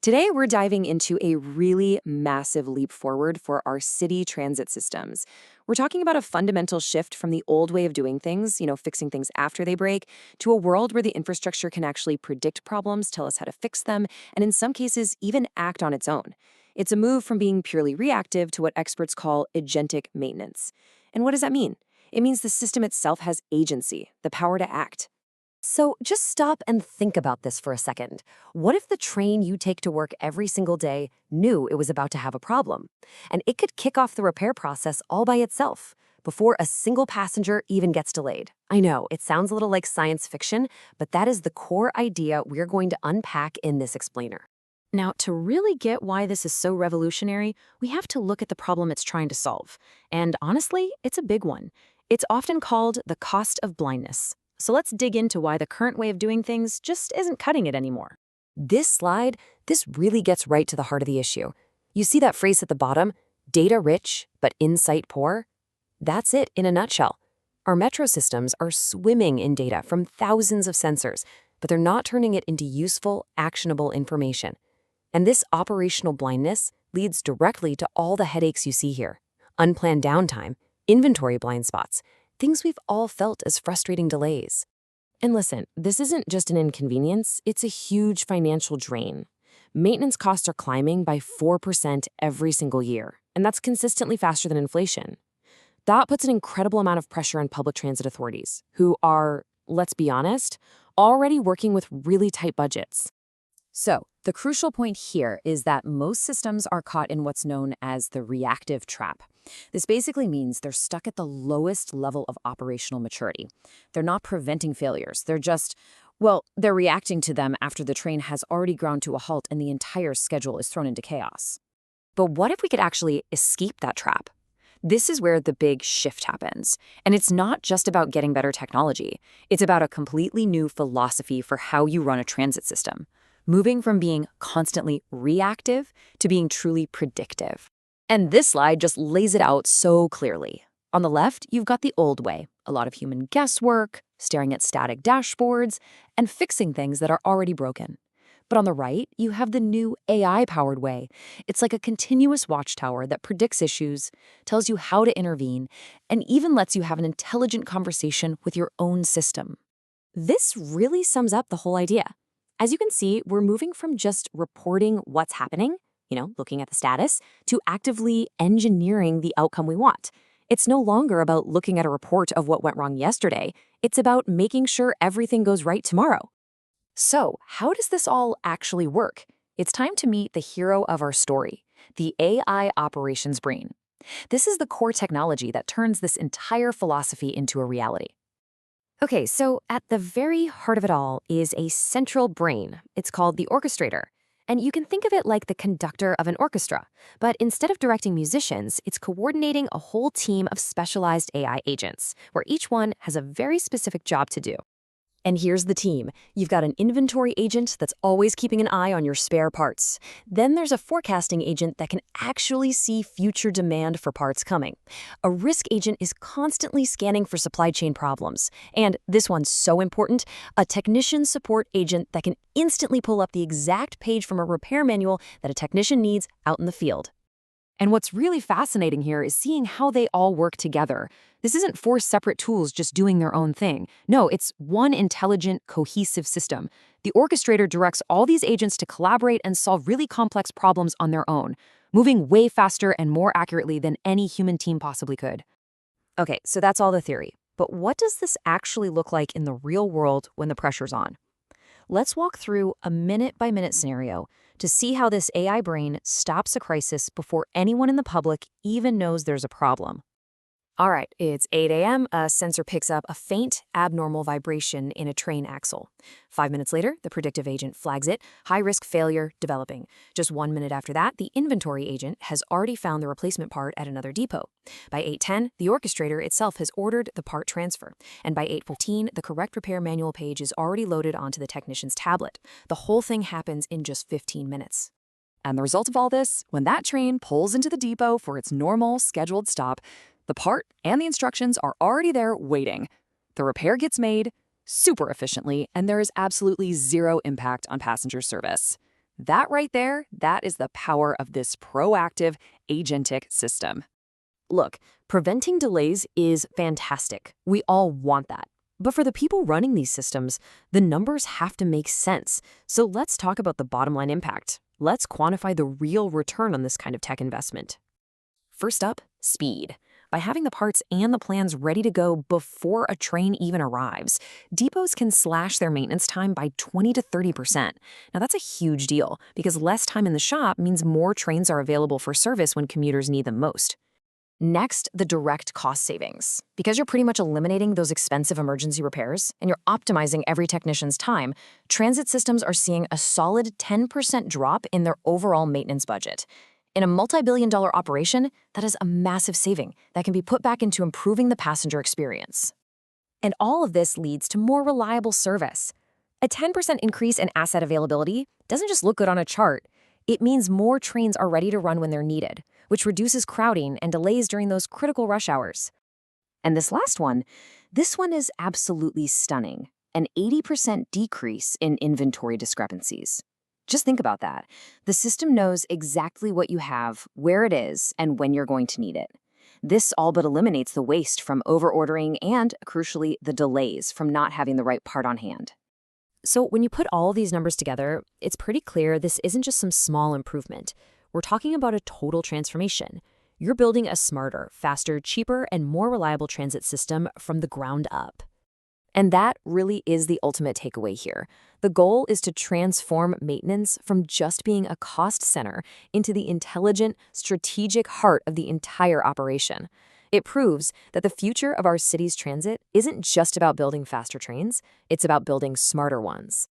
Today, we're diving into a really massive leap forward for our city transit systems. We're talking about a fundamental shift from the old way of doing things, fixing things after they break, to a world where the infrastructure can actually predict problems, tell us how to fix them, and in some cases, even act on its own. It's a move from being purely reactive to what experts call agentic maintenance. And what does that mean? It means the system itself has agency, the power to act. So just stop and think about this for a second. What if the train you take to work every single day knew it was about to have a problem? And it could kick off the repair process all by itself, before a single passenger even gets delayed. I know, it sounds a little like science fiction, but that is the core idea we're going to unpack in this explainer. Now, to really get why this is so revolutionary, we have to look at the problem it's trying to solve. And honestly, it's a big one. It's often called the cost of blindness. So let's dig into why the current way of doing things just isn't cutting it anymore. This really gets right to the heart of the issue. You see that phrase at the bottom, data rich, but insight poor? That's it in a nutshell. Our metro systems are swimming in data from thousands of sensors, but they're not turning it into useful, actionable information. And this operational blindness leads directly to all the headaches you see here. Unplanned downtime, inventory blind spots, things we've all felt as frustrating delays. And listen, this isn't just an inconvenience, it's a huge financial drain. Maintenance costs are climbing by 4% every single year, and that's consistently faster than inflation. That puts an incredible amount of pressure on public transit authorities, who are, let's be honest, already working with really tight budgets. So, the crucial point here is that most systems are caught in what's known as the reactive trap. This basically means they're stuck at the lowest level of operational maturity. They're not preventing failures. They're reacting to them after the train has already ground to a halt and the entire schedule is thrown into chaos. But what if we could actually escape that trap? This is where the big shift happens. And it's not just about getting better technology. It's about a completely new philosophy for how you run a transit system, moving from being constantly reactive to being truly predictive. And this slide just lays it out so clearly. On the left, you've got the old way, a lot of human guesswork, staring at static dashboards, and fixing things that are already broken. But on the right, you have the new AI-powered way. It's like a continuous watchtower that predicts issues, tells you how to intervene, and even lets you have an intelligent conversation with your own system. This really sums up the whole idea. As you can see, we're moving from just reporting what's happening, looking at the status, to actively engineering the outcome we want. It's no longer about looking at a report of what went wrong yesterday. It's about making sure everything goes right tomorrow. So, how does this all actually work? It's time to meet the hero of our story, the AI Operations Brain. This is the core technology that turns this entire philosophy into a reality. Okay, so at the very heart of it all is a central brain. It's called the orchestrator. And you can think of it like the conductor of an orchestra. But instead of directing musicians, it's coordinating a whole team of specialized AI agents, where each one has a very specific job to do. And here's the team. You've got an inventory agent that's always keeping an eye on your spare parts. Then there's a forecasting agent that can actually see future demand for parts coming. A risk agent is constantly scanning for supply chain problems. And this one's so important, a technician support agent that can instantly pull up the exact page from a repair manual that a technician needs out in the field. And what's really fascinating here is seeing how they all work together. This isn't four separate tools just doing their own thing. No, it's one intelligent, cohesive system. The orchestrator directs all these agents to collaborate and solve really complex problems on their own, moving way faster and more accurately than any human team possibly could. Okay, so that's all the theory. But what does this actually look like in the real world when the pressure's on? Let's walk through a minute-by-minute scenario to see how this AI brain stops a crisis before anyone in the public even knows there's a problem. All right, it's 8 a.m. A sensor picks up a faint, abnormal vibration in a train axle. 5 minutes later, the predictive agent flags it, high-risk failure developing. Just 1 minute after that, the inventory agent has already found the replacement part at another depot. By 8:10, the orchestrator itself has ordered the part transfer. And by 8:15, the correct repair manual page is already loaded onto the technician's tablet. The whole thing happens in just 15 minutes. And the result of all this, when that train pulls into the depot for its normal, scheduled stop, the part and the instructions are already there waiting. The repair gets made super efficiently, and there is absolutely zero impact on passenger service. That right there, that is the power of this proactive agentic system. Look, preventing delays is fantastic. We all want that. But for the people running these systems, the numbers have to make sense. So let's talk about the bottom line impact. Let's quantify the real return on this kind of tech investment. First up, speed. By having the parts and the plans ready to go before a train even arrives, depots can slash their maintenance time by 20 to 30%. Now that's a huge deal because less time in the shop means more trains are available for service when commuters need them most. Next, the direct cost savings. Because you're pretty much eliminating those expensive emergency repairs and you're optimizing every technician's time, transit systems are seeing a solid 10% drop in their overall maintenance budget. In a multi-billion-dollar operation, that is a massive saving that can be put back into improving the passenger experience. And all of this leads to more reliable service. A 10% increase in asset availability doesn't just look good on a chart. It means more trains are ready to run when they're needed, which reduces crowding and delays during those critical rush hours. And this one is absolutely stunning. An 80% decrease in inventory discrepancies. Just think about that. The system knows exactly what you have, where it is, and when you're going to need it. This all but eliminates the waste from overordering and, crucially, the delays from not having the right part on hand. So when you put all these numbers together, it's pretty clear this isn't just some small improvement. We're talking about a total transformation. You're building a smarter, faster, cheaper, and more reliable transit system from the ground up. And that really is the ultimate takeaway here. The goal is to transform maintenance from just being a cost center into the intelligent, strategic heart of the entire operation. It proves that the future of our city's transit isn't just about building faster trains, it's about building smarter ones.